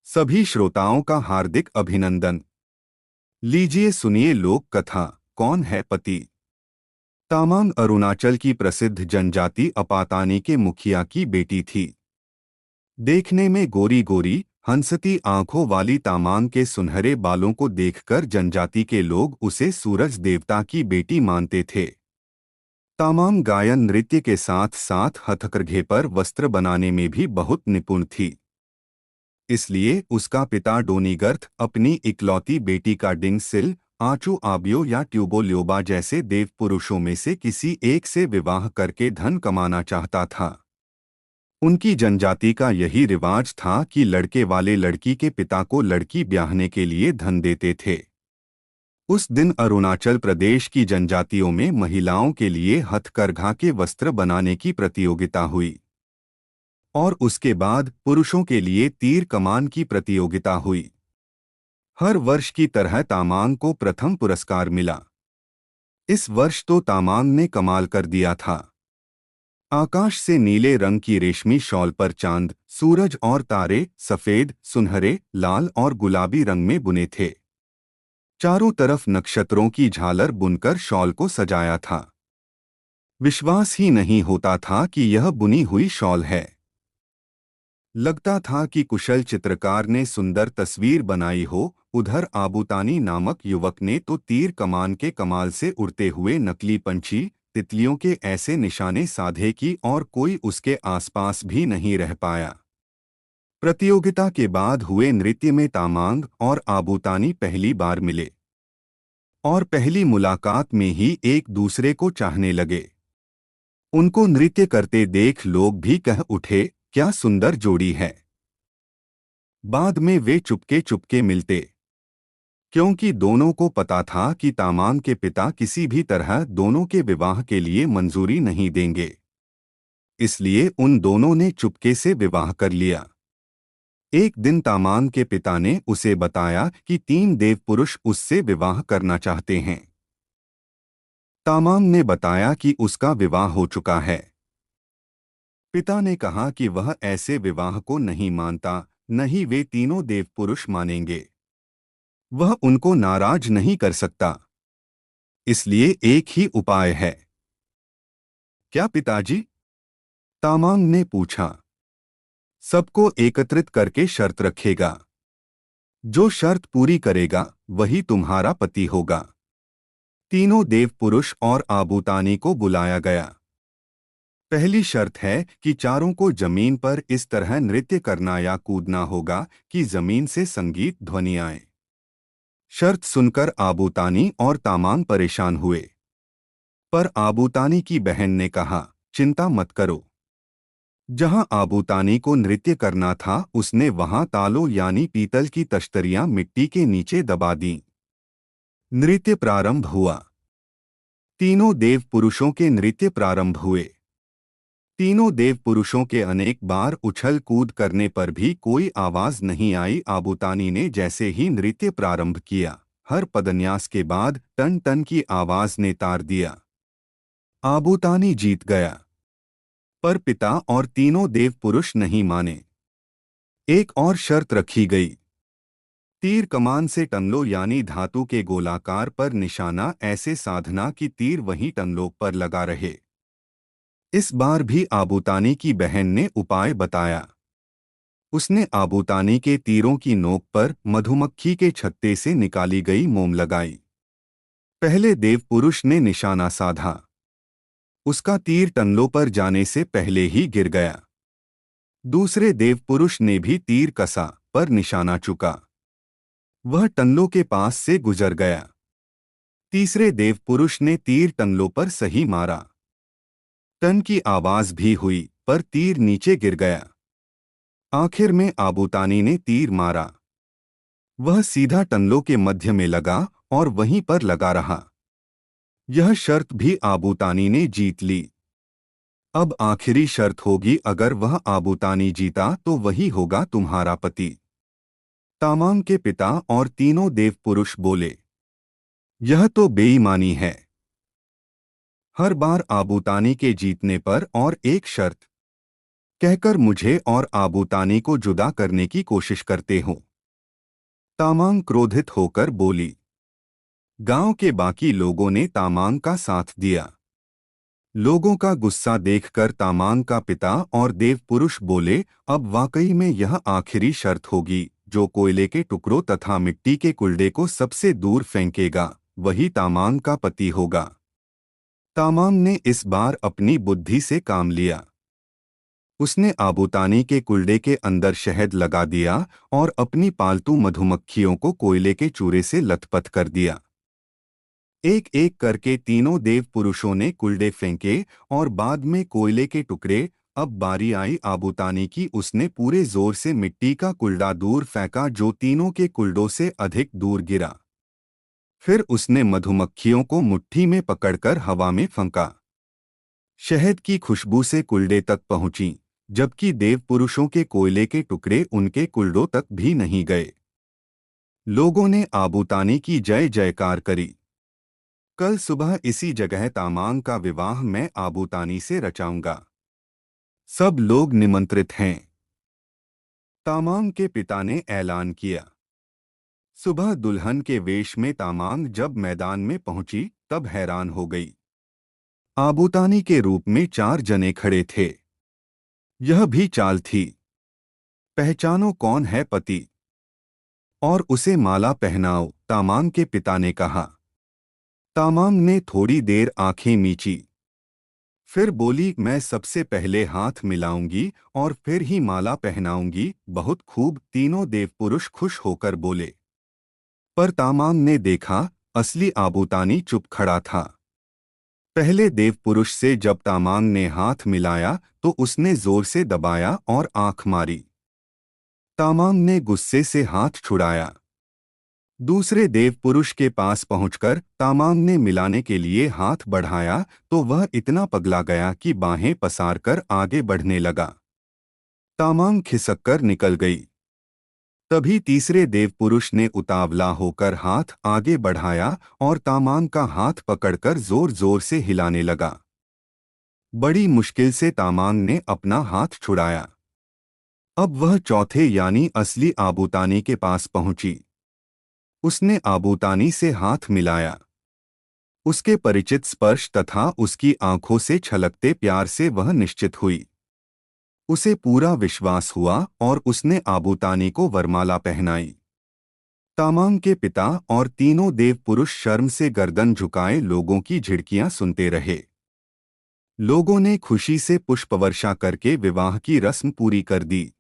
सभी श्रोताओं का हार्दिक अभिनंदन। लीजिए सुनिए लोक कथा, कौन है पति। तामांग अरुणाचल की प्रसिद्ध जनजाति अपातानी के मुखिया की बेटी थी। देखने में गोरी गोरी हंसती आंखों वाली तामांग के सुनहरे बालों को देखकर जनजाति के लोग उसे सूरज देवता की बेटी मानते थे। तामांग गायन नृत्य के साथ साथ हथकरघे पर वस्त्र बनाने में भी बहुत निपुण थी। इसलिए उसका पिता डोनीगर्थ अपनी इकलौती बेटी का डिंगसिल, आचू आबियो या ट्यूबो ल्योबा जैसे देव पुरुषों में से किसी एक से विवाह करके धन कमाना चाहता था। उनकी जनजाति का यही रिवाज था कि लड़के वाले लड़की के पिता को लड़की ब्याहने के लिए धन देते थे। उस दिन अरुणाचल प्रदेश की जनजातियों में महिलाओं के लिए हथकरघा के वस्त्र बनाने की प्रतियोगिता हुई और उसके बाद पुरुषों के लिए तीर कमान की प्रतियोगिता हुई। हर वर्ष की तरह तामांग को प्रथम पुरस्कार मिला। इस वर्ष तो तामांग ने कमाल कर दिया था। आकाश से नीले रंग की रेशमी शॉल पर चांद, सूरज और तारे सफेद, सुनहरे, लाल और गुलाबी रंग में बुने थे। चारों तरफ नक्षत्रों की झालर बुनकर शॉल को सजाया था। विश्वास ही नहीं होता था कि यह बुनी हुई शॉल है। लगता था कि कुशल चित्रकार ने सुंदर तस्वीर बनाई हो। उधर आबूतानी नामक युवक ने तो तीर कमान के कमाल से उड़ते हुए नकली पंछी, तितलियों के ऐसे निशाने साधे कि और कोई उसके आसपास भी नहीं रह पाया। प्रतियोगिता के बाद हुए नृत्य में तामांग और आबूतानी पहली बार मिले और पहली मुलाकात में ही एक दूसरे को चाहने लगे। उनको नृत्य करते देख लोग भी कह उठे, क्या सुंदर जोड़ी है। बाद में वे चुपके चुपके मिलते, क्योंकि दोनों को पता था कि तामांग के पिता किसी भी तरह दोनों के विवाह के लिए मंजूरी नहीं देंगे। इसलिए उन दोनों ने चुपके से विवाह कर लिया। एक दिन तामांग के पिता ने उसे बताया कि 3 देव पुरुष उससे विवाह करना चाहते हैं। तामांग ने बताया कि उसका विवाह हो चुका है। पिता ने कहा कि वह ऐसे विवाह को नहीं मानता, न ही वे तीनों देव पुरुष मानेंगे। वह उनको नाराज नहीं कर सकता। इसलिए एक ही उपाय है। क्या पिताजी? तामांग ने पूछा। सबको एकत्रित करके शर्त रखेगा। जो शर्त पूरी करेगा वही तुम्हारा पति होगा। तीनों देव पुरुष और आबूतानी को बुलाया गया। पहली शर्त है कि चारों को जमीन पर इस तरह नृत्य करना या कूदना होगा कि जमीन से संगीत ध्वनि आए। शर्त सुनकर आबूतानी और तामांग परेशान हुए, पर आबूतानी की बहन ने कहा, चिंता मत करो। जहां आबूतानी को नृत्य करना था उसने वहां तालों यानी पीतल की तश्तरियां मिट्टी के नीचे दबा दीं। नृत्य प्रारंभ हुआ। तीनों देव पुरुषों के नृत्य प्रारंभ हुए। तीनों देव पुरुषों के अनेक बार उछल कूद करने पर भी कोई आवाज नहीं आई। आबूतानी ने जैसे ही नृत्य प्रारंभ किया, हर पदन्यास के बाद टन टन की आवाज ने तार दिया। आबूतानी जीत गया, पर पिता और तीनों देव पुरुष नहीं माने। एक और शर्त रखी गई। तीर कमान से टंगलो यानी धातु के गोलाकार पर निशाना ऐसे साधना कि तीर वहीं टंगलों पर लगा रहे। इस बार भी आबूतानी की बहन ने उपाय बताया। उसने आबूतानी के तीरों की नोक पर मधुमक्खी के छत्ते से निकाली गई मोम लगाई। पहले देव पुरुष ने निशाना साधा। उसका तीर टंगलों पर जाने से पहले ही गिर गया। दूसरे देव पुरुष ने भी तीर कसा, पर निशाना चुका। वह टंगलों के पास से गुजर गया। तीसरे देव पुरुष ने तीर टंगलों पर सही मारा। टन की आवाज भी हुई, पर तीर नीचे गिर गया। आखिर में आबूतानी ने तीर मारा। वह सीधा टंगलों के मध्य में लगा और वहीं पर लगा रहा। यह शर्त भी आबूतानी ने जीत ली। अब आखिरी शर्त होगी, अगर वह आबूतानी जीता तो वही होगा तुम्हारा पति। तामांग के पिता और तीनों देव पुरुष बोले, यह तो बेईमानी है। हर बार आबूतानी के जीतने पर और एक शर्त। कहकर मुझे और आबूतानी को जुदा करने की कोशिश करते हो। तामांग क्रोधित होकर बोली। गांव के बाकी लोगों ने तामांग का साथ दिया। लोगों का गुस्सा देखकर तामांग का पिता और देव पुरुष बोले, अब वाकई में यह आखिरी शर्त होगी। जो कोयले के टुकड़ों तथा मिट्टी के कुल्डे को सबसे दूर फेंकेगा वही तामांग का पति होगा। तामांग ने इस बार अपनी बुद्धि से काम लिया। उसने आबूतानी के कुल्डे के अंदर शहद लगा दिया और अपनी पालतू मधुमक्खियों को कोयले के चूरे से लथपथ कर दिया। एक एक करके तीनों देव पुरुषों ने कुल्डे फेंके और बाद में कोयले के टुकड़े। अब बारी आई आबूतानी की। उसने पूरे जोर से मिट्टी का कुल्डा दूर फेंका जो तीनों के कुल्डों से अधिक दूर गिरा। फिर उसने मधुमक्खियों को मुट्ठी में पकड़कर हवा में फंका। शहद की खुशबू से कुल्डे तक पहुंची, जबकि देव पुरुषों के कोयले के टुकड़े उनके कुल्डों तक भी नहीं गए। लोगों ने आबूतानी की जय जयकार करी। कल सुबह इसी जगह तामांग का विवाह मैं आबूतानी से रचाऊंगा। सब लोग निमंत्रित हैं। तामांग के पिता ने ऐलान किया। सुबह दुल्हन के वेश में तामांग जब मैदान में पहुंची तब हैरान हो गई। आबूतानी के रूप में 4 जने खड़े थे। यह भी चाल थी, पहचानो कौन है पति और उसे माला पहनाओ, तामांग के पिता ने कहा। तामांग ने थोड़ी देर आंखें मींची, फिर बोली, मैं सबसे पहले हाथ मिलाऊंगी और फिर ही माला पहनाऊंगी। बहुत खूब, तीनों देवपुरुष खुश होकर बोले। पर तामांग ने देखा, असली आबूतानी चुप खड़ा था। पहले देवपुरुष से जब तामांग ने हाथ मिलाया तो उसने जोर से दबाया और आंख मारी। तामांग ने गुस्से से हाथ छुड़ाया। दूसरे देवपुरुष के पास पहुंचकर तामांग ने मिलाने के लिए हाथ बढ़ाया तो वह इतना पगला गया कि बाहें पसारकर आगे बढ़ने लगा। तामांग खिसककर निकल गई। तभी तीसरे देवपुरुष ने उतावला होकर हाथ आगे बढ़ाया और तामांग का हाथ पकड़कर जोर जोर से हिलाने लगा। बड़ी मुश्किल से तामांग ने अपना हाथ छुड़ाया। अब वह चौथे यानी असली आबूतानी के पास पहुंची। उसने आबूतानी से हाथ मिलाया। उसके परिचित स्पर्श तथा उसकी आंखों से छलकते प्यार से वह निश्चित हुई। उसे पूरा विश्वास हुआ और उसने आबूतानी को वरमाला पहनाई। तामांग के पिता और तीनों देव पुरुष शर्म से गर्दन झुकाए लोगों की झिड़कियां सुनते रहे। लोगों ने खुशी से पुष्पवर्षा करके विवाह की रस्म पूरी कर दी।